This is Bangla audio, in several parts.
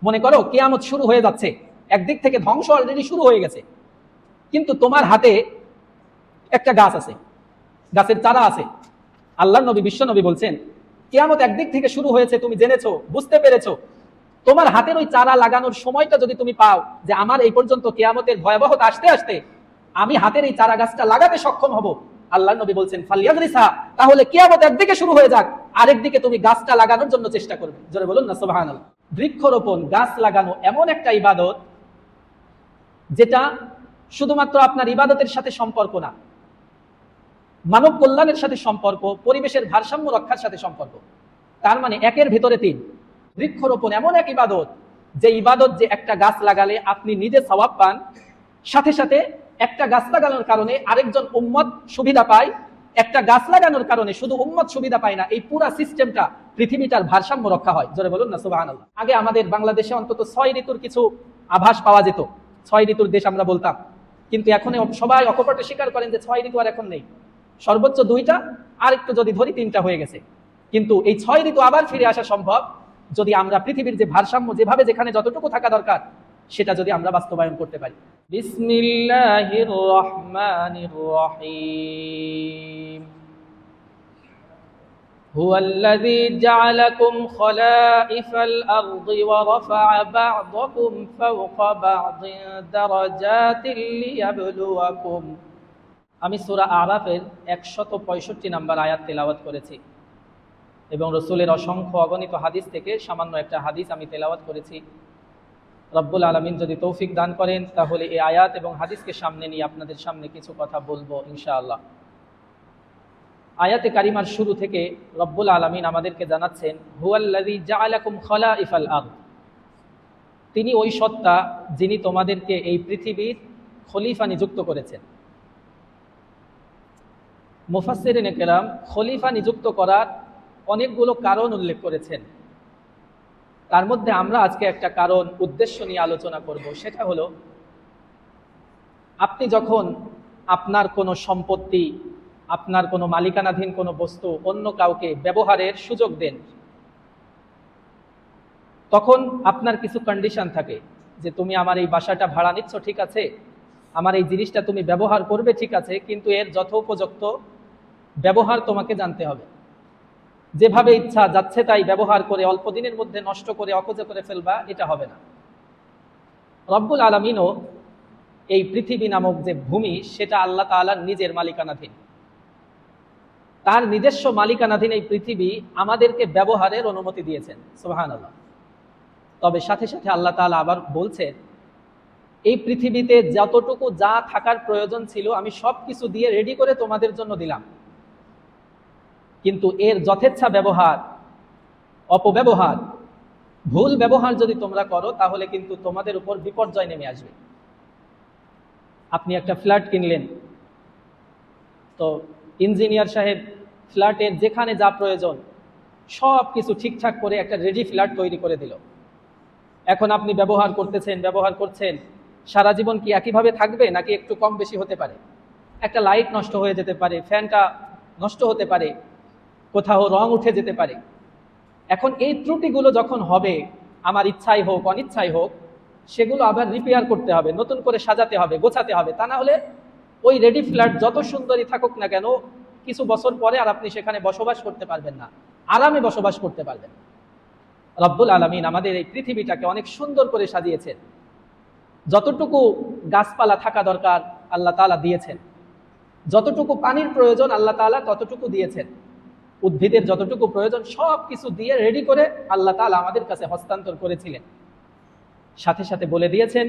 মনে করো কিয়ামত শুরু হয়ে যাচ্ছে, একদিক থেকে ধ্বংস অলরেডি শুরু হয়ে গেছে, কিন্তু তোমার হাতে একটা গাছ আছে, গাছের চারা আছে। আল্লাহর নবী, বিশ্ব নবী বলছেন, কিয়ামত একদিক থেকে শুরু হয়েছে, তুমি জেনেছো, বুঝতে পেরেছো, তোমার হাতের ওই চারা লাগানোর সময়টা যদি তুমি পাও যে আমার এই পর্যন্ত কিয়ামতের ভয়াবহতা আসতে আসতে আমি হাতের এই চারা গাছটা লাগাতে সক্ষম হব, আল্লাহর নবী বলছেন ফালিয়াগরিসা, তাহলে কিয়ামত একদিকে শুরু হয়ে যাক, আরেকদিকে তুমি গাছটা লাগানোর জন্য চেষ্টা করবে। জোরে বলুন না সুবহানাল্লাহ। বৃক্ষরোপণ, গাছ লাগানো এমন একটা ইবাদত যেটা শুধুমাত্র আপনার ইবাদতের সাথে সম্পর্ক না, মানব কল্যাণের সাথে সম্পর্ক, পরিবেশের ভারসাম্য রক্ষার সাথে সম্পর্ক। তার মানে একের ভিতরে তিন। বৃক্ষরোপণ এমন এক ইবাদত, যে ইবাদত যে একটা গাছ লাগালে আপনি নিজে সওয়াব পান, সাথে সাথে একটা গাছ লাগানোর কারণে আরেকজন উম্মত সুবিধা পায়, একটা গাছ লাগানোর কারণে শুধু উম্মত সুবিধা পায় না, এই পুরা সিস্টেমটা, পৃথিবীটার ভারসাম্য রক্ষা হয়। জোরে বলুন না সুবহানাল্লাহ। আগে আমাদের বাংলাদেশে অন্তত 6 ঋতুর কিছু আভাস পাওয়া যেত, 6 ঋতুর দেশ আমরা বলতাম, কিন্তু এখন সবাই অকপটে স্বীকার করেন যে 6 ঋতু আর এখন নেই, সর্বোচ্চ 2টা, আর একটু যদি ধরি 3টা হয়ে গেছে। কিন্তু এই 6 ঋতু আবার ফিরে আসা সম্ভব যদি আমরা পৃথিবীর যে ভারসাম্য, যেভাবে যেখানে যতটুকু থাকা দরকার, সেটা যদি আমরা বাস্তবায়ন করতে পারি। বিসমিল্লাহির রহমানির রহিম। হুয়াল্লাযী জা'আলাকুম খলাইফাল আরদি ওয়া রাফা'a বা'দাকুম ফাওকা বা'দিন দারাজাতিল লিয়াবলুয়াকুম। আমি সূরা আরাফের 165 নম্বর আয়াত তেলাওয়াত করেছি এবং রাসূলের অসংখ্য অগণিত হাদিস থেকে সামান্য একটা হাদিস আমি তেলাওয়াত করেছি। রব্বুল আলামিন যদি তৌফিক দান করেন তাহলে এই আয়াত এবং হাদিসকে সামনে নিয়ে আপনাদের সামনে কিছু কথা বলবো ইনশাআল্লাহ। আয়াতে কারিমার শুরু থেকে রব্বুল আলামিন আমাদেরকে জানাচ্ছেন, হুয়াল্লাযী জা'আলাকুম খলাইফাল আরদ, তিনি ওই সত্তা যিনি তোমাদেরকে এই পৃথিবীর খলিফা নিযুক্ত করেছেন। মুফাসসিরিনে কেরাম খলিফা নিযুক্ত করার অনেকগুলো কারণ উল্লেখ করেছেন, তার মধ্যে আমরা আজকে একটা কারণ, উদ্দেশ্য নিয়ে আলোচনা করব। সেটা হলো, আপনি যখন আপনার কোনো সম্পত্তি, আপনার কোনো মালিকানাধীন কোনো বস্তু অন্য কাউকে ব্যবহারের সুযোগ দেন, তখন আপনার কিছু কন্ডিশন থাকে যে তুমি আমার এই বাসাটা ভাড়া নিচ্ছ, ঠিক আছে, আমার এই জিনিসটা তুমি ব্যবহার করবে, ঠিক আছে, কিন্তু এর যথোপযুক্ত ব্যবহার তোমাকে জানতে হবে। যেভাবে ইচ্ছা যাচ্ছে তাই ব্যবহার করে অল্প দিনের মধ্যে নষ্ট করে অকেজো করে ফেলবা, এটা হবে না। রব্বুল আলামিনও এই পৃথিবী নামক যে ভূমি, সেটা আল্লাহ তাআলার নিজের মালিকানাধীন, তার নিজস্ব মালিকানাধীন এই পৃথিবী আমাদেরকে ব্যবহারের অনুমতি দিয়েছেন, সুবহানাল্লাহ। তবে সাথে সাথে আল্লাহ তাআলা আবার বলছেন, এই পৃথিবীতে যতটুকু যা থাকার প্রয়োজন ছিল আমি সব কিছু দিয়ে রেডি করে তোমাদের জন্য দিলাম, কিন্তু এর যথেচ্ছা ব্যবহার, অপব্যবহার, ভুল ব্যবহার যদি তোমরা করো তাহলে কিন্তু তোমাদের উপর বিপর্যয় নেমে আসবে। আপনি একটা ফ্ল্যাট কিনলেন, তো ইঞ্জিনিয়ার সাহেব ফ্ল্যাটের যেখানে যা প্রয়োজন সব কিছু ঠিকঠাক করে একটা রেডি ফ্ল্যাট তৈরি করে দিল। এখন আপনি ব্যবহার করছেন, সারা জীবন কি একইভাবে থাকবে নাকি একটু কম বেশি হতে পারে? একটা লাইট নষ্ট হয়ে যেতে পারে, ফ্যানটা নষ্ট হতে পারে, কোথাও রং উঠে যেতে পারে। এখন এই ত্রুটিগুলো যখন হবে, আমার ইচ্ছাই হোক অনিচ্ছাই হোক, সেগুলো আবার রিপেয়ার করতে হবে, নতুন করে সাজাতে হবে, গোছাতে হবে। তা না হলে ওই রেডি ফ্ল্যাট যত সুন্দরই থাকুক না কেন, কিছু বছর পরে আর আপনি সেখানে বসবাস করতে পারবেন না, আরামে বসবাস করতে পারবেন। রব্বুল আলামিন আমাদের এই পৃথিবীটাকে অনেক সুন্দর করে সাজিয়েছেন, যতটুকু গাছপালা থাকা দরকার আল্লাহ তাআলা দিয়েছেন, যতটুকু পানির প্রয়োজন আল্লাহ তাআলা ততটুকু দিয়েছেন, উদ্ভিদের যতটুকু প্রয়োজন সব কিছু দিয়ে রেডি করে আল্লাহ তাআলা আমাদের কাছে হস্তান্তর করেছিলেন। সাথে সাথে বলে দিয়েছেন,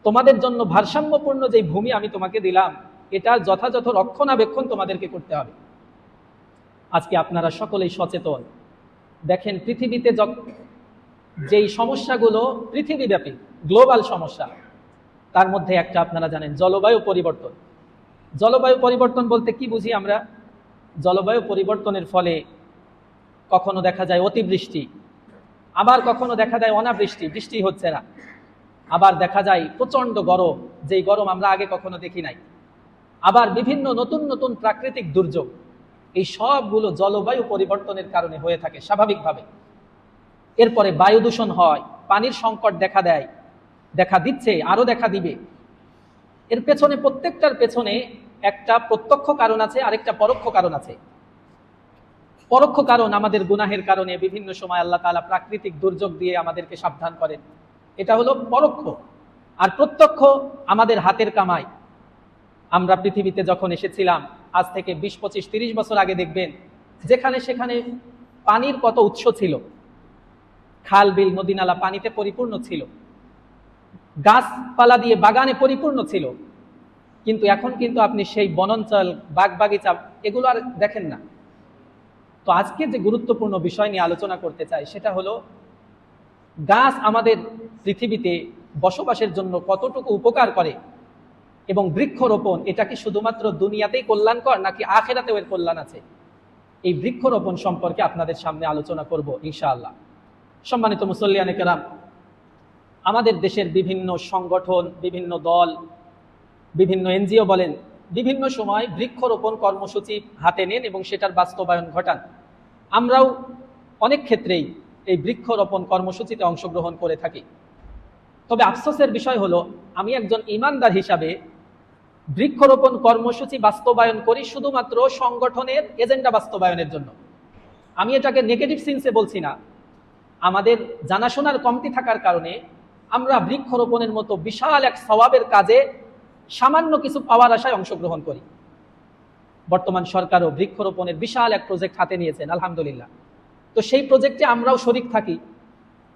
তোমাদের জন্য ভারসাম্যপূর্ণ যে ভূমি আমি তোমাকে দিলাম, এটা যথাযথ রক্ষণাবেক্ষণ তোমাদেরকে করতে হবে। আজকে আপনারা সকলেই সচেতন। দেখেন পৃথিবীতে যেই সমস্যাগুলো পৃথিবীব্যাপী গ্লোবাল সমস্যা, তার মধ্যে একটা আপনারা জানেন, জলবায়ু পরিবর্তন। জলবায়ু পরিবর্তন বলতে কি বুঝি আমরা? জলবায়ু পরিবর্তনের ফলে কখনো দেখা যায় অতিবৃষ্টি, আবার কখনো দেখা যায় অনাবৃষ্টি, বৃষ্টি হচ্ছে না, আবার দেখা যায় প্রচণ্ড গরম, যেই গরম আমরা আগে কখনো দেখি নাই, আবার বিভিন্ন নতুন নতুন প্রাকৃতিক দুর্যোগ। এই সবগুলো জলবায়ু পরিবর্তনের কারণে হয়ে থাকে স্বাভাবিকভাবে। এরপরে বায়ু দূষণ হয়, পানির সংকট দেখা দিচ্ছে, আরো দেখা দিবে, এর পেছনে প্রত্যেকটার পেছনে একটা প্রত্যক্ষ কারণ আছে, আরেকটা পরোক্ষ কারণ আছে। পরোক্ষ কারণ আমাদের গুনাহের কারণে বিভিন্ন সময় আল্লাহ তাআলা প্রাকৃতিক দুর্যোগ দিয়ে আমাদেরকে সাবধান করেন, এটা হলো পরোক্ষ। আর প্রত্যক্ষ আমাদের হাতের কামাই। আমরা পৃথিবীতে যখন এসেছিলাম আজ থেকে 20, 25, 30 বছর আগে দেখবেন যেখানে সেখানে পানির কত উৎস ছিল, খাল বিল নদী নালা পানিতে পরিপূর্ণ ছিল, গাছপালা দিয়ে বাগানে পরিপূর্ণ ছিল। কিন্তু এখন কিন্তু আপনি সেই বনাঞ্চল, বাগ বাগিচা এগুলো আর দেখেন না। তো আজকে যে গুরুত্বপূর্ণ বিষয় নিয়ে আলোচনা করতে চাই সেটা হলো গাছ আমাদের পৃথিবীতে বসবাসের জন্য কতটুকু উপকার করে, এবং বৃক্ষরোপণ এটা কি শুধুমাত্র দুনিয়াতেই কল্যাণকর নাকি আখিরাতেও এর কল্যাণ আছে। এই বৃক্ষরোপণ সম্পর্কে আপনাদের সামনে আলোচনা করব ইনশাআল্লাহ। সম্মানিত মুসল্লিয়ানে কেরাম, আমাদের দেশের বিভিন্ন সংগঠন, বিভিন্ন দল, বিভিন্ন এনজিও বলেন, বিভিন্ন সময় বৃক্ষরোপণ কর্মসূচি হাতে নেন এবং সেটার বাস্তবায়ন ঘটান। আমরাও অনেক ক্ষেত্রেই এই বৃক্ষরোপণ কর্মসূচিতে অংশগ্রহণ করে থাকি। তবে আফসোসের বিষয় হলো আমি একজন ইমানদার হিসাবে বৃক্ষরোপণ কর্মসূচি বাস্তবায়ন করি শুধুমাত্র সংগঠনের এজেন্ডা বাস্তবায়নের জন্য। আমি এটাকে নেগেটিভ সেন্সে বলছি না, আমাদের জানাশোনার কমতি থাকার কারণে আমরা বৃক্ষরোপণের মতো বিশাল এক সওয়াবের কাজে সামান্য কিছু পাওয়ার আশায় অংশগ্রহণ করি। বর্তমান সরকারও বৃক্ষরোপণের বিশাল এক প্রজেক্ট হাতে নিয়েছেন, আলহামদুলিল্লাহ। তো সেই প্রজেক্টে আমরাও শরিক থাকি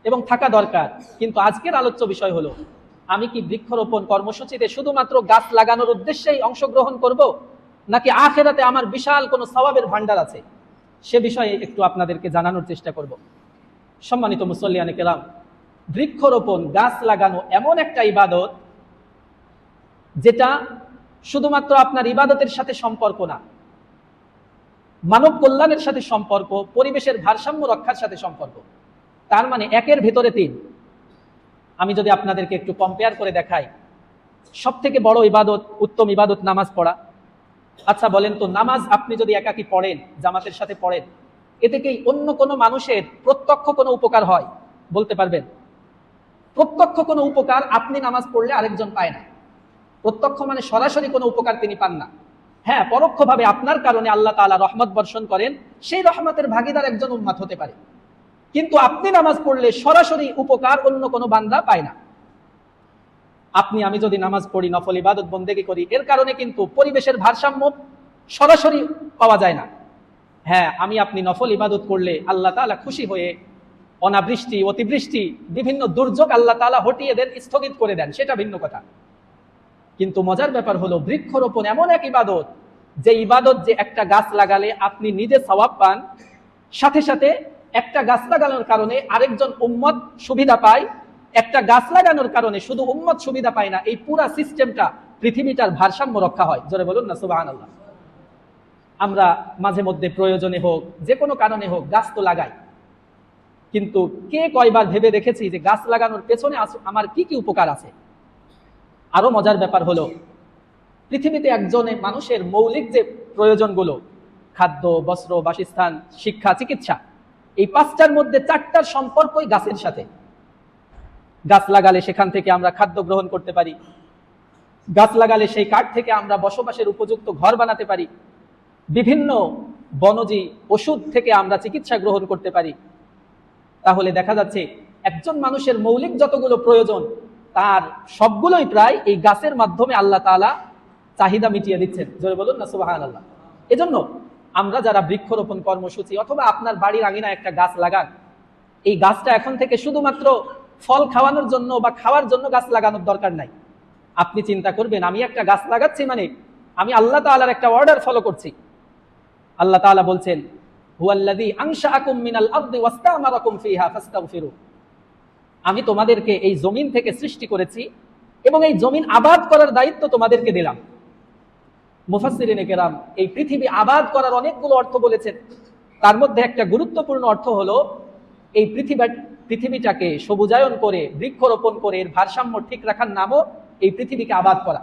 এবং থাকা দরকার। কিন্তু আজকের আলোচ্য বিষয় হলো আমি কি বৃক্ষরোপণ কর্মসূচিতে শুধুমাত্র গাছ লাগানোর উদ্দেশ্যেই অংশগ্রহণ করব, নাকি আখিরাতে আমার বিশাল কোনো সওয়াবের ভান্ডার আছে, সে বিষয়ে একটু আপনাদেরকে জানানোর চেষ্টা করব। সম্মানিত মুসল্লিয়ানে কেরাম, বৃক্ষরোপণ, গাছ লাগানো এমন একটা ইবাদত যেটা শুধুমাত্র আপনার ইবাদতের সাথে সম্পর্ক না, মানব কল্যাণের সাথে সম্পর্ক, পরিবেশের ভারসাম্য রক্ষার সাথে সম্পর্ক। তার মানে একের ভিতরে তিন। আমি যদি আপনাদেরকে একটু কম্পেয়ার করে দেখাই, সব থেকে বড় ইবাদত, উত্তম ইবাদত নামাজ পড়া। আচ্ছা বলেন তো, নামাজ আপনি যদি একাকি পড়েন, জামাতের সাথে পড়েন, এতে কি অন্য কোনো মানুষের প্রত্যক্ষ কোনো উপকার হয়? বলতে পারবেন? প্রত্যক্ষ কোনো উপকার আপনি নামাজ পড়লে আরেকজন পায় না। প্রত্যক্ষ মানে সরাসরি কোনো উপকার তিনি পান না। হ্যাঁ, পরোক্ষভাবে আপনার কারণে আল্লাহ তাআলা রহমত বর্ষণ করেন, সেই রহমতের ভাগীদার একজন উম্মত হতে পারে। কিন্তু আপনি নামাজ পড়লে সরাসরি উপকার অন্য কোনো বান্দা পায় না। আমি যদি নামাজ পড়ি, নফল ইবাদত বন্দেগী করি, এর কারণে কিন্তু পরিবেশের ভারসাম্য সরাসরি পাওয়া যায় না। হ্যাঁ, আপনি নফল ইবাদত করলে আল্লাহ তাআলা খুশি হয়ে অনাবৃষ্টি, অতিবৃষ্টি, বিভিন্ন দুর্যোগ আল্লাহ তাআলা হটিয়ে দেন, স্থগিত করে দেন, সেটা ভিন্ন কথা। কিন্তু মজার ব্যাপার হলো বৃক্ষরোপণ এমন এক ইবাদত, যে ইবাদত যে একটা গাছ লাগালে আপনি নিজে সওয়াব পান, সাথে সাথে একটা গাছ লাগানোর কারণে আরেকজন উম্মত সুবিধা পায়, একটা গাছ লাগানোর কারণে শুধু উম্মত সুবিধা পায় না, এই পুরা সিস্টেমটা, পৃথিবীটার ভারসাম্য রক্ষা হয়। জোরে বলুন না সুবহানাল্লাহ। আমরা মাঝে মধ্যে প্রয়োজনে হোক, যে কোনো কারণে হোক, গাছ তো লাগাই, কিন্তু কে কয়বার ভেবে দেখেছি যে গাছ লাগানোর পেছনে আমার কি কি উপকার আছে? আরো মজার ব্যাপার হলো পৃথিবীতে একজনের মানুষের মৌলিক যে প্রয়োজনগুলো, খাদ্য, বস্ত্র, বাসস্থান, শিক্ষা, চিকিৎসা, এই পাঁচটার মধ্যে চারটার সম্পর্কই গাছের সাথে। গাছ লাগালে সেখান থেকে আমরা খাদ্য গ্রহণ করতে পারি, গাছ লাগালে সেই কাঠ থেকে আমরা বসবাসের উপযুক্ত ঘর বানাতে পারি, বিভিন্ন বনজি ওষুধ থেকে আমরা চিকিৎসা গ্রহণ করতে পারি। তাহলে দেখা যাচ্ছে একজন মানুষের মৌলিক যতগুলো প্রয়োজন তার সবগুলোই প্রায় এই গাছের মাধ্যমে আল্লাহ তাআলা চাহিদা মিটিয়ে দিচ্ছেন। জোরে বলুন না সুবহানাল্লাহ। এজন্য আমরা যারা বৃক্ষরোপণ কর্মসূচি অথবা আপনার বাড়ির আঙিনায় একটা গাছ লাগান, এই গাছটা এখন থেকে শুধুমাত্র ফল খাওয়ানোর জন্য বা খাওয়ার জন্য গাছ লাগানোর দরকার নাই। আপনি চিন্তা করবেন, আমি একটা গাছ লাগাচ্ছি মানে আমি আল্লাহ তাআলার একটা অর্ডার ফলো করছি। আল্লাহ তাআলা বলছেন, হুয়াল্লাযী আনশাআকুম মিনাল আরদি ওয়াস্তামারাকুম ফিহা ফাস্তাগফিরু। আমি তোমাদেরকে এই জমিন থেকে সৃষ্টি করেছি এবং এই জমিন আবাদ করার দায়িত্ব তোমাদেরকে দিলাম। মুফাসসিরিনে কেরাম এই পৃথিবী আবাদ করার অনেকগুলো অর্থ বলেছেন, তার মধ্যে একটা গুরুত্বপূর্ণ অর্থ হলো এই পৃথিবীটাকে সবুজায়ন করে, বৃক্ষরোপণ করে এর ভারসাম্য ঠিক রাখার নামও এই পৃথিবীকে আবাদ করা।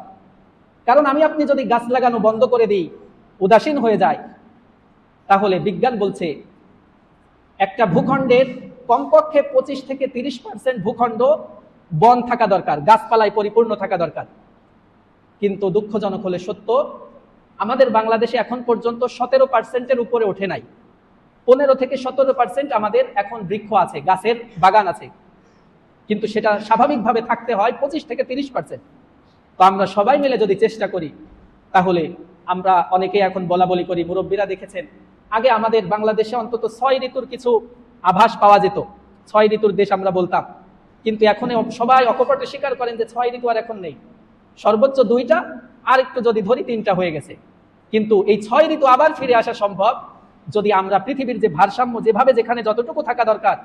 কারণ আপনি যদি গাছ লাগানো বন্ধ করে দিই, উদাসীন হয়ে যায়, তাহলে বিজ্ঞান বলছে একটা ভূখণ্ডের কমপক্ষে 25 থেকে 30% ভূখণ্ড বন থাকা দরকার, গাছপালায় পরিপূর্ণ থাকা দরকার। কিন্তু দুঃখজনক হলে সত্য, আমাদের বাংলাদেশে এখন পর্যন্ত 17%-এর উপরে ওঠে নাই। 15 থেকে 17% আমাদের এখন বৃক্ষ আছে, গাছের বাগান আছে, কিন্তু সেটা স্বাভাবিকভাবে থাকতে হয় 25 থেকে 30%। তো আমরা সবাই মিলে যদি চেষ্টা করি, তাহলে আমরা অনেকেই এখন বলা বলি করি, মুরব্বীরা দেখেছেন আগে আমাদের বাংলাদেশে অন্তত 6 ঋতুর কিছু আভাস পাওয়া যেত, 6 ঋতুর দেশ আমরা বলতাম। কিন্তু এখন সবাই অকপটে স্বীকার করেন যে 6 ঋতু আর এখন নেই, সর্বোচ্চ 2টা, আর একটু যদি ধরি 3টা হয়ে গেছে। কিন্তু এই 6 ঋতু আবার ফিরে আসা সম্ভব যদি আমরা পৃথিবীর যে ভারসাম্য, যেভাবে যেখানে যতটুকু থাকা দরকার,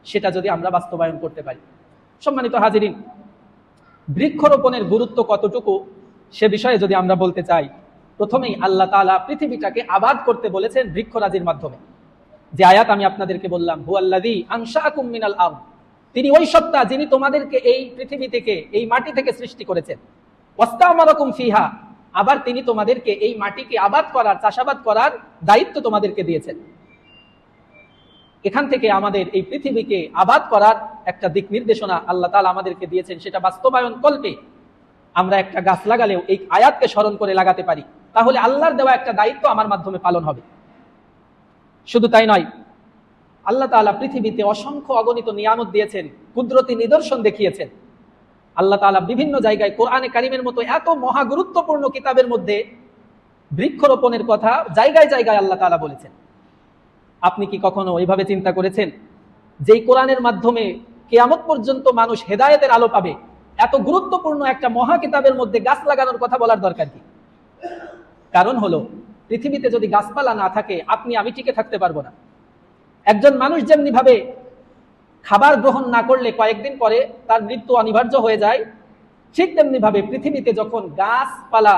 সেটা যদি আমরা বাস্তবায়ন করতে পারি। সম্মানিত হাজিরিন, বৃক্ষরোপণের গুরুত্ব কতটুকু সে বিষয়ে যদি আমরা বলতে চাই, প্রথমেই আল্লাহ তাআলা পৃথিবীটাকে আবাদ করতে বলেছেন বৃক্ষরাজির মাধ্যমে। যে আয়াত আমি আপনাদেরকে বললাম, হুয়াল্লাযী আনশাআকুম মিনাল আরদ, তিনি ওই সত্তা যিনি তোমাদেরকে এই পৃথিবী থেকে, এই মাটি থেকে সৃষ্টি করেছেন। ওয়াস্তামারাকুম ফিহা, আবার তিনি তোমাদেরকে এই মাটিকে আবাদ করার, চাষাবাদ করার দায়িত্ব তোমাদেরকে দিয়েছেন। এখান থেকে আমাদের এই পৃথিবীকে আবাদ করার একটা দিক নির্দেশনা আল্লাহ তাআলা আমাদেরকে দিয়েছেন, সেটা বাস্তবায়ন কল্পে আমরা একটা গাছ লাগালেও এই আয়াতকে স্মরণ করে লাগাতে পারি, তাহলে আল্লাহর দেওয়া একটা দায়িত্ব আমার মাধ্যমে পালন হবে। শুধু তাই নয়, আল্লাহ তাআলা পৃথিবীতে অসংখ্য অগণিত নিয়ামত দিয়েছেন, কুদরতি নিদর্শন দেখিয়েছেন। আল্লাহ তাআলা বিভিন্ন জায়গায় কোরআনে কারিমের মতো এত মহা গুরুত্বপূর্ণ কিতাবের মধ্যে বৃক্ষরোপণের কথা জায়গায় জায়গায় আল্লাহ তাআলা বলেছেন। আপনি কি কখনো এইভাবে চিন্তা করেছেন যে এই কোরআনের মাধ্যমে কিয়ামত পর্যন্ত মানুষ হেদায়েতের আলো পাবে? এত গুরুত্বপূর্ণ একটা মহা কিতাবের মধ্যে গাছ লাগানোর কথা বলার দরকার কি? কারণ হলো, পৃথিবীতে যদি গাছপালা না থাকে, আপনি আমি টিকে থাকতে পারবো না। একজন মানুষ যেমনি ভাবে খাবার গ্রহণ না করলে কয়েকদিন পরে তার মৃত্যু অনিবার্য হয়ে যায়, ঠিক তেমনি ভাবে পৃথিবীতে যখন গাছপালা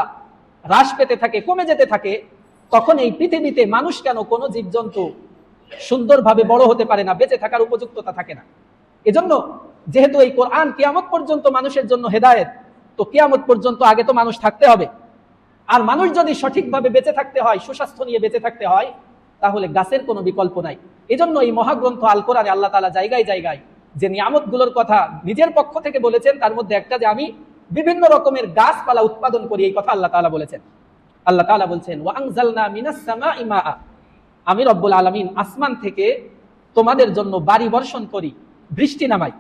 হ্রাস পেতে থাকে, কমে যেতে থাকে, তখন এই পৃথিবীতে মানুষ কেন, কোনো জীবজন্তু সুন্দরভাবে বড় হতে পারে না, বেঁচে থাকার উপযুক্ততা থাকে না। এজন্য যেহেতু এই কোরআন কিয়ামত পর্যন্ত মানুষের জন্য হেদায়েত, তো কিয়ামত পর্যন্ত আগে তো মানুষ থাকতে হবে। আর মানুষ যদি সঠিকভাবে বেঁচে থাকতে হয়, সুস্বাস্থ্য নিয়ে বেঁচে থাকতে হয়, তাহলে গাছের কোনো বিকল্প নাই। এজন্য এই মহাগ্রন্থ আল কোরআনে আল্লাহ তাআলা জায়গায় জায়গায় যে নিয়ামতগুলোর কথা নিজের পক্ষ থেকে বলেছেন, তার মধ্যে একটা যে আমি বিভিন্ন রকমের গাছপালা উৎপাদন করি, এই কথা আল্লাহ তাআলা বলেছেন। আল্লাহ তাআলা বলছেন, ওয়া আনজালনা মিনাস সামাই মা, আমি রব্বুল আলামিন আসমান থেকে তোমাদের জন্য বারি বর্ষণ করি, বৃষ্টি নামাই।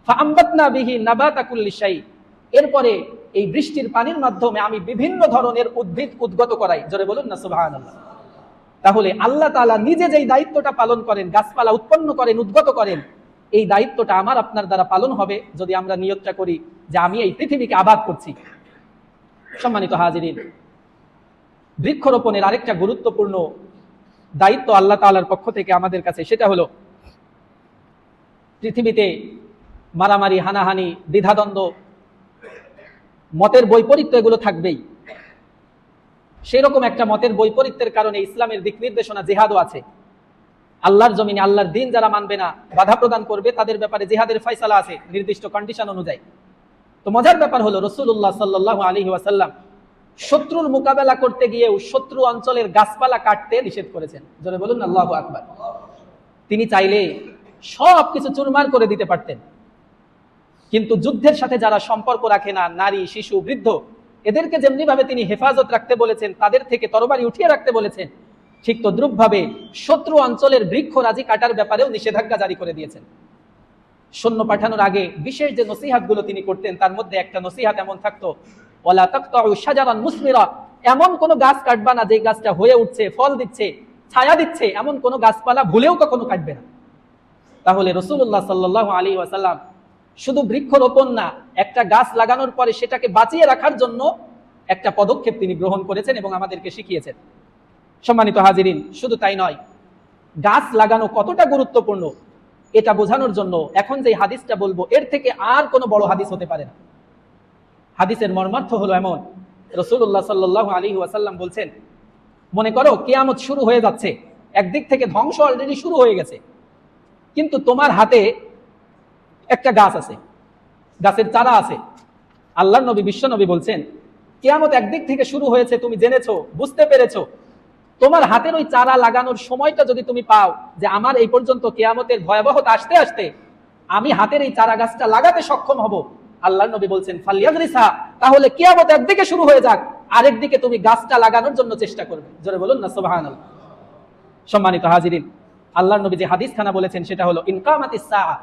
ফাআমবাতনা বিহি নাবাতা কুল্লি শাই, এরপরে এই বৃষ্টির পানির মাধ্যমে আমি বিভিন্ন ধরনের উদ্ভিদ উদ্গত করাই। জোরে বলুন না সুবহানাল্লাহ। তাহলে আল্লাহ তাআলা নিজে যেই দায়িত্বটা পালন করেন, গাছপালা উৎপন্ন করেন, উদ্গত করেন, এই দায়িত্বটা আমার আপনার দ্বারা পালন হবে যদি আমরা নিয়তটা করি যে আমি এই পৃথিবীকে আবাদ করছি। সম্মানিত হাজিরিন, বৃক্ষরোপণের আরেকটা গুরুত্বপূর্ণ দায়িত্ব আল্লাহ তাআলার পক্ষ থেকে আমাদের কাছে, সেটা হলো পৃথিবীতে মারামারি, হানাহানি, দ্বিধাদ্বন্দ্ব, মতের বৈপরীত্য এগুলো থাকবেই। সেই রকম একটা মতের বৈপরীত্যের কারণে ইসলামের দিক নির্দেশনা জিহাদও আছে। আল্লাহর জমিনে আল্লাহর দিন যারা মানবে না, বাধা প্রদান করবে, তাদের ব্যাপারে জিহাদের ফয়সালা আছে নির্দিষ্ট কন্ডিশন অনুযায়ী। তো মজার ব্যাপার হলো, রাসূলুল্লাহ সাল্লাল্লাহু আলাইহি ওয়াসাল্লাম শত্রুর মোকাবেলা করতে গিয়েও শত্রু অঞ্চলের গাছপালা কাটতে নিষেধ করেছেন। জোরে বলুন আল্লাহু আকবার। তিনি চাইলে সব কিছু চুরমার করে দিতে পারতেন, কিন্তু যুদ্ধের সাথে যারা সম্পর্ক রাখে না, নারী, শিশু, বৃদ্ধ, এদেরকে যেমনি ভাবে তিনি হেফাজত রাখতে বলেছেন, তাদের থেকে তরবারি উঠিয়ে রাখতে বলেছেন, ঠিক তদ্রুপ ভাবে শত্রু অঞ্চলের বৃক্ষরাজি কাটার ব্যাপারেও নিষেধাজ্ঞা জারি করে দিয়েছেন। সৈন্য পাঠানোর আগে বিশেষ যে নসিহাতগুলো তিনি করতেন, তার মধ্যে একটা নসিহাত এমন থাকতো, ওয়ালা তাকতাউ শাজারান মুসমিরা, এমন কোন গাছ কাটবা না যে গাছটা হয়ে উঠছে, ফল দিচ্ছে, ছায়া দিচ্ছে, এমন কোন গাছপালা ভুলেও কখনো কাটবে না। তাহলে রাসূলুল্লাহ সাল্লাল্লাহু আলাইহি ওয়াসাল্লাম শুধু বৃক্ষরোপণ না, একটা গাছ লাগানোর পরে সেটাকে বাঁচিয়ে রাখার জন্য একটা পদক্ষেপ তিনি গ্রহণ করেছেন এবং আমাদেরকে শিখিয়েছেন। সম্মানিত হাজিরিন, শুধু তাই নয়, গাছ লাগানো কতটা গুরুত্বপূর্ণ এটা বোঝানোর জন্য এখন যে হাদিসটা বলবো, এর থেকে আর কোনো বড় হাদিস হতে পারে না। হাদিসের মর্মার্থ হলো এমন, রাসূলুল্লাহ সাল্লাল্লাহু আলাইহি ওয়াসাল্লাম বলছেন, মনে করো কিয়ামত শুরু হয়ে যাচ্ছে, একদিক থেকে ধ্বংস অলরেডি শুরু হয়ে গেছে, কিন্তু তোমার হাতে একটা গাছ আছে, গাছের চারা আছে। আল্লাহর নবী, বিশ্ব নবী বলছেন, কিয়ামত একদিক থেকে শুরু হয়েছে, তুমি জেনেছো, বুঝতে পেরেছো, তোমার হাতের ওই চারা লাগানোর সময়টা যদি তুমি পাও যে আমার এই পর্যন্ত কিয়ামতের ভয়াবহতা আসতে আসতে আমি হাতের এই চারা গাছটা লাগাতে সক্ষম হব, আল্লাহর নবী বলছেন ফালিয়াগরিসা, তাহলে কিয়ামত একদিকে শুরু হয়ে যাক, আরেকদিকে তুমি গাছটা লাগানোর জন্য চেষ্টা করবে। জোরে বলুন না সুবহানাল্লাহ। সম্মানিত হাজিরিন, আল্লাহর নবী যে হাদিস খানা বলেছেন সেটা হলো ইনকামাতিস সাআ,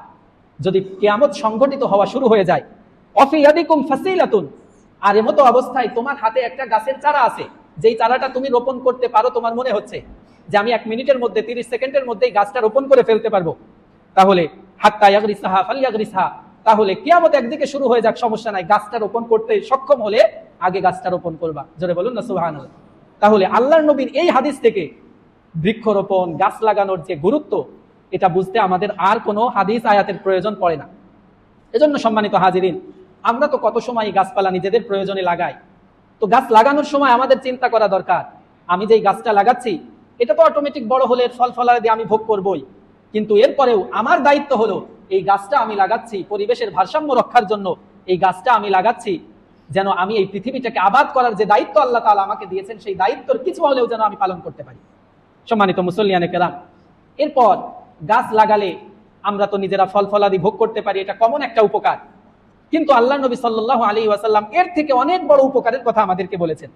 যদি কিয়ামত সংঘটিত হওয়া শুরু হয়ে যায়, অফি ইয়াদিকুম ফাসিলাতুন, আর এমতো অবস্থায় তোমার হাতে একটা গাছের চারা আছে, যেই চারাটা তুমি রোপণ করতে পারো, তোমার মনে হচ্ছে যে আমি 1 মিনিটের মধ্যে 30 সেকেন্ডের মধ্যেই গাছটা রোপণ করে ফেলতে পারবো, তাহলে হাত্তা ইয়াগরিসাহা ফালিয়াগরিসহা, তাহলে কিয়ামত একদিকে শুরু হয়ে যাক, সমস্যা নাই, গাছটা রোপণ করতে সক্ষম হলে আগে গাছটা রোপণ করবা। জোরে বলুন না সুবহানাল্লাহ। তাহলে আল্লাহর নবীর এই হাদিস থেকে বৃক্ষরোপণ, গাছ লাগানোর যে গুরুত্ব, এটা বুঝতে আমাদের আর কোনো হাদিস আয়াতের প্রয়োজন পড়ে না। এজন্য সম্মানিত হাজিরিন, আমরা তো কত সময় গাছপালা নিজেদের প্রয়োজনে লাগাই, তো গাছ লাগানোর সময় আমাদের চিন্তা করা দরকার, আমি যেই গাছটা লাগাচ্ছি এটা তো অটোমেটিক বড় হলে ফল ফলাদি দিয়ে আমি ভোগ করবই, কিন্তু এরপরেও আমার দায়িত্ব হলো এই গাছটা আমি লাগাচ্ছি পরিবেশের ভারসাম্য রক্ষার জন্য, এই গাছটা আমি লাগাচ্ছি যেন আমি এই পৃথিবীটাকে আবাদ করার যে দায়িত্ব আল্লাহ তাআলা আমাকে দিয়েছেন, সেই দায়িত্বের কিছু হলেও যেন আমি পালন করতে পারি। সম্মানিত মুসল্লিয়ানে কেরাম, এরপর গাছ লাগালে আমরা তো নিজেরা ফল ফলাদি ভোগ করতে পারি, এটা কমন একটা উপকার, কিন্তু আল্লাহ নবী সাল্লাল্লাহু আলাইহি ওয়াসাল্লাম এর থেকে অনেক বড় উপকারের কথা আমাদেরকে বলেছেন।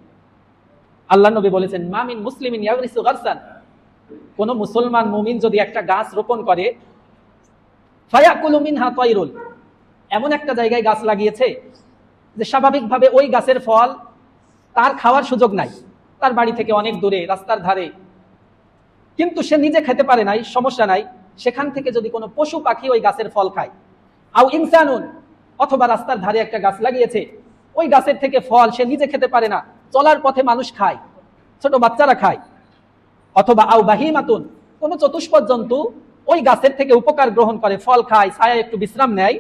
আল্লাহ নবী বলেছেন মা মিন মুসলিমিন ইয়াগরিসু গারসান, কোন মুসলমান মুমিন যদি একটা গাছ রোপণ করে, ফায়াকুলু মিনহা তায়রুল, এমন একটা জায়গায় গাছ লাগিয়েছে যে স্বাভাবিকভাবে ওই গাছের ফল তার খাওয়ার সুযোগ নাই, তার বাড়ি থেকে অনেক দূরে রাস্তার ধারে, কিন্তু সে নিজে খেতে পারে নাই, সমস্যা নাই, সেখান থেকে যদি কোনো পশু পাখি ওই গাছের ফল খায়, আও ইনসানুন, অথবা রাস্তার ধারে একটা গাছ লাগিয়েছে, ওই গাছের থেকে ফল সে নিজে খেতে পারে না, চলার পথে মানুষ খায়, ছোট বাচ্চারা খায়, অথবা আও বাহিমাতুন, কোনো চতুষ্পদ জন্তু ওই গাছের থেকে উপকার গ্রহণ করে, ফল খায়, ছায়া একটু বিশ্রাম নেয়,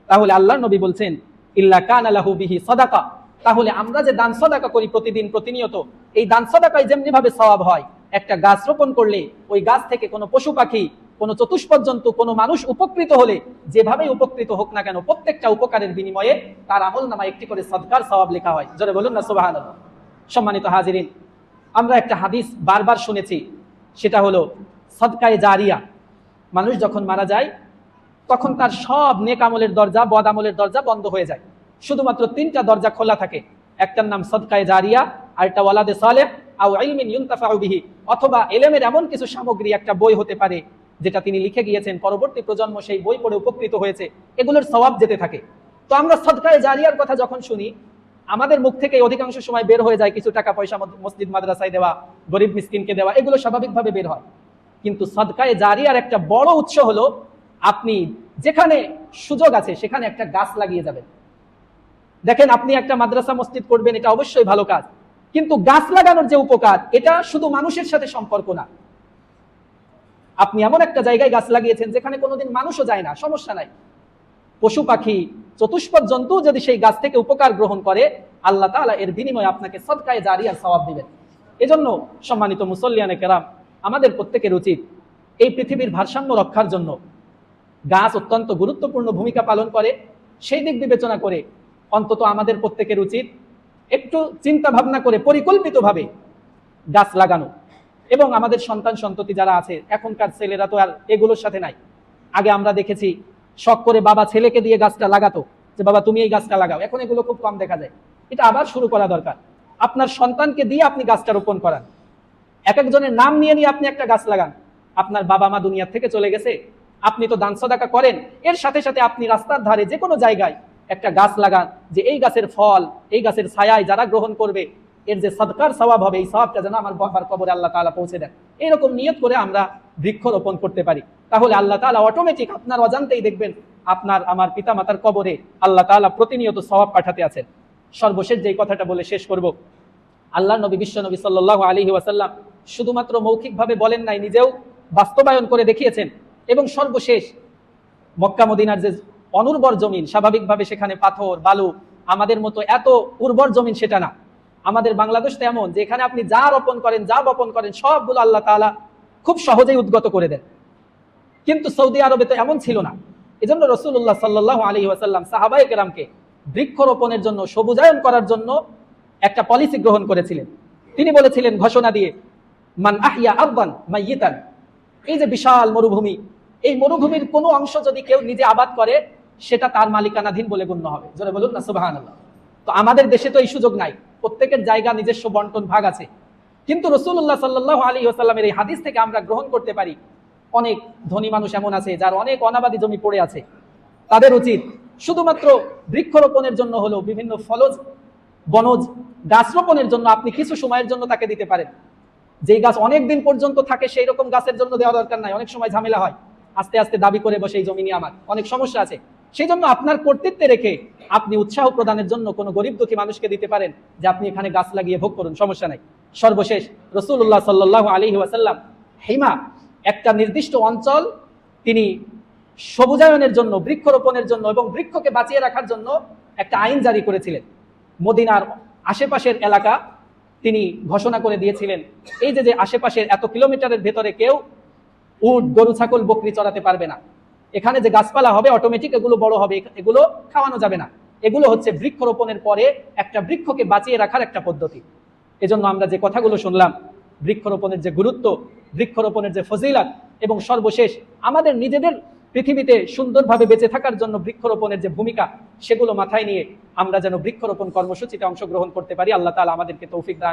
তাহলে আল্লাহর নবী বলছেন ইল্লা কানা লাহু বিহি সাদাকা, তাহলে আমরা যে দান সাদাকা করি প্রতিদিন প্রতিনিয়ত, এই দান সাদাকায় যেমনি ভাবে সওয়াব হয়, একটা গাছ রোপণ করলে ওই গাছ থেকে কোনো পশু পাখি, কোনো চতুষ্পদ জন্তু, কোনো মানুষ উপকৃত হলে যেভাবেই উপকৃত হোক না কেন, প্রত্যেকটা উপকারের বিনিময়ে তার আমলনামায় একটি করে সদকার সওয়াব লেখা হয়। জোরে বলুন না সুবহানাল্লাহ। সম্মানিত হাজিরিন, আমরা একটা হাদিস বারবার শুনেছি, সেটা হলো সদকায়ে জারিয়া। মানুষ যখন মারা যায় তখন তার সব নেক আমলের দরজা, বদ আমলের দরজা বন্ধ হয়ে যায়, শুধুমাত্র 3টা দরজা খোলা থাকে, একটার নাম সদকায়ে জারিয়া, আরেকটা ওয়ালাদে সালেহ, আও ইলমিন ইউনতাফাউ বিহি, অথবা ইলমের এমন কিছু সামগ্রী, একটা বই হতে পারে যেটা তিনি লিখে গিয়েছেন, পরবর্তী প্রজন্ম সেই বই পড়ে উপকৃত হয়েছে, এগুলোর সওয়াব যেতে থাকে। তো আমরা সদকায়ে জারিয়ার কথা যখন শুনি, আমাদের মুখ থেকে অধিকাংশ সময় বের হয়ে যায় কিছু টাকা পয়সা মসজিদ মাদ্রাসায় দেওয়া, গরিব মিসকিনকে দেওয়া, এগুলো স্বাভাবিকভাবে বের হয়, কিন্তু সদকায়ে জারিয়ার একটা বড় উৎস হলো আপনি যেখানে সুযোগ আছে সেখানে একটা গাছ লাগিয়ে যাবেন। দেখেন, আপনি একটা মাদ্রাসা মসজিদ করবেন, এটা অবশ্যই ভালো কাজ, কিন্তু গাছ লাগানোর যে উপকার, এটা শুধু মানুষের সাথে সম্পর্ক না, আপনি এমন একটা জায়গায় গাছ লাগিয়েছেন যেখানে কোনোদিন মানুষও যায় না, সমস্যা নাই, পশু পাখি, চতুষ্পদ জন্তু যদি সেই গাছ থেকে উপকার গ্রহণ করে, আল্লাহ তাআলা এর বিনিময়ে আপনাকে সদকায়ে জারিয়ার সওয়াব দিবেন। এজন্য সম্মানিত মুসল্লিয়ানে কেরাম, আমাদের প্রত্যেকের উচিত এই পৃথিবীর ভারসাম্য রক্ষার জন্য গাছ অত্যন্ত গুরুত্বপূর্ণ ভূমিকা পালন করে, সেই দিক বিবেচনা করে অন্তত আমাদের প্রত্যেকের উচিত একটু চিন্তা ভাবনা করে পরিকল্পিতভাবে গাছ লাগানো। এবং আমাদের সন্তান সন্ততি যারা আছে, এখনকার ছেলেরা তো আর এগুলোর সাথে নাই, আগে আমরা দেখেছি শখ করে বাবা ছেলেকে দিয়ে গাছটা লাগাতো, যে বাবা তুমি এই গাছটা লাগাও, এখন এগুলো খুব কম দেখা যায়, এটা আবার শুরু করা দরকার। আপনার সন্তানকে দিয়ে আপনি গাছটা রোপণ করান, এক একজনের নাম নিয়ে নিয়ে আপনি একটা গাছ লাগান। আপনার বাবা মা দুনিয়া থেকে চলে গেছে, আপনি তো দান সাদাকা করেন, এর সাথে সাথে আপনি রাস্তার ধারে যে কোনো জায়গায় একটা গাছ লাগান, যে এই গাছের ফল, এই গাছের ছায়ায় যারা গ্রহণ করবে, এর যে সদকার সওয়াব হবে, এই সওয়াবটা যেন আমার বাবার কবরে আল্লাহ তাআলা পৌঁছে দেন, এইরকম নিয়ত করে আমরা বৃক্ষ রোপণ করতে পারি, তাহলে আল্লাহ তাআলা অটোমেটিক আপনার অজান্তেই দেখবেন আপনার আমার পিতা মাতার কবরে আল্লাহ তাআলা প্রতিনিয়ত সওয়াব পাঠাতে আছেন। সর্বশেষ যেই কথাটা বলে শেষ করব, আল্লাহ নবী, বিশ্ব নবী সাল্লাল্লাহু আলাইহি ওয়াসাল্লাম শুধুমাত্র মৌখিকভাবে বলেন নাই, নিজেও বাস্তবায়ন করে দেখিয়েছেন। এবং সর্বশেষ, মক্কা মদিনার যে অনুর্বর জমিন, স্বাভাবিকভাবে সেখানে পাথর বালু, আমাদের মতো এত উর্বর জমিন সেটা না, আমাদের বাংলাদেশ তো এমন যে এখানে আপনি যা রোপণ করেন, যা বপন করেন, সবগুলো আল্লাহ তাআলা খুব সহজেই উদ্গত করে দেন, কিন্তু সৌদি আরবে তো এমন ছিল না। এজন্য রাসূলুল্লাহ সাল্লাল্লাহু আলাইহি ওয়াসাল্লাম সাহাবায়ে কেরামকে বৃক্ষরোপণের জন্য, সবুজায়ন করার জন্য একটা পলিসি গ্রহণ করেছিলেন। তিনি বলেছিলেন ঘোষণা দিয়ে মান আহইয়া আরদান মাইয়িতান, এই যে বিশাল মরুভূমি, এই মরুভূমির কোনো অংশ যদি কেউ নিজে আবাদ করে সেটা তার মালিকানাধীন বলে গণ্য হবে। জোরে বলুন না সুবহানাল্লাহ। তো আমাদের দেশে তো এই সুযোগ নাই, প্রত্যেকের জায়গা নিজস্ব বন্টন ভাগ আছে। কিন্তু রাসূলুল্লাহ সাল্লাল্লাহু আলাইহি ওয়াসাল্লামের এই হাদিস থেকে আমরা গ্রহণ করতে পারি, অনেক ধনী মানুষ এমন আছে যার অনেক অনাবাদি জমি পড়ে আছে, তাদের উচিত শুধুমাত্র বৃক্ষরোপণের জন্য হলো বিভিন্ন ফলজ বনজ গাছ রোপণের জন্য আপনি কিছু সময়ের জন্য তাকে দিতে পারেন। যেই গাছ অনেক দিন পর্যন্ত থাকে সেই রকম গাছের জন্য দেওয়া দরকার নাই, অনেক সময় ঝামেলা হয়, আস্তে আস্তে দাবি করে বসে এই জমি নিয়ে আমার অনেক সমস্যা আছে। সেই জন্য আপনার কর্তৃত্বে রেখে আপনি উৎসাহ প্রদানের জন্য কোনো গরিব দুঃখী মানুষকে দিতে পারেন যে আপনি এখানে গাছ লাগিয়ে ভোগ করুন, সমস্যা নাই। সর্বশেষ রাসূলুল্লাহ সাল্লাল্লাহু আলাইহি ওয়াসাল্লাম হিমা, একটা নির্দিষ্ট অঞ্চল তিনি সবুজায়নের জন্য, বৃক্ষরোপণের জন্য এবং বৃক্ষকে বাঁচিয়ে রাখার জন্য একটা আইন জারি করেছিলেন। মদিনার আশেপাশের এলাকা তিনি ঘোষণা করে দিয়েছিলেন, এই যে আশেপাশের এত কিলোমিটারের ভেতরে কেউ উট, গরু, ছাগল, বকরি চড়াতে পারবে না। এখানে যে গাছপালা হবে অটোমেটিক এগুলো বড় হবে, এগুলো খাওয়ানো যাবে না। এগুলো হচ্ছে বৃক্ষরোপণের পরে একটা বৃক্ষকে বাঁচিয়ে রাখার একটা পদ্ধতি। এজন্য আমরা যে কথাগুলো শুনলাম, বৃক্ষরোপণের যে গুরুত্ব, বৃক্ষরোপণের যে ফজিলত, এবং সর্বশেষ আমাদের নিজেদের পৃথিবীতে সুন্দরভাবে বেঁচে থাকার জন্য বৃক্ষরোপণের যে ভূমিকা, সেগুলো মাথায় নিয়ে আমরা যেন বৃক্ষরোপণ কর্মসূচিতে অংশগ্রহণ করতে পারি। আল্লাহ তাআলা আমাদেরকে তৌফিক দান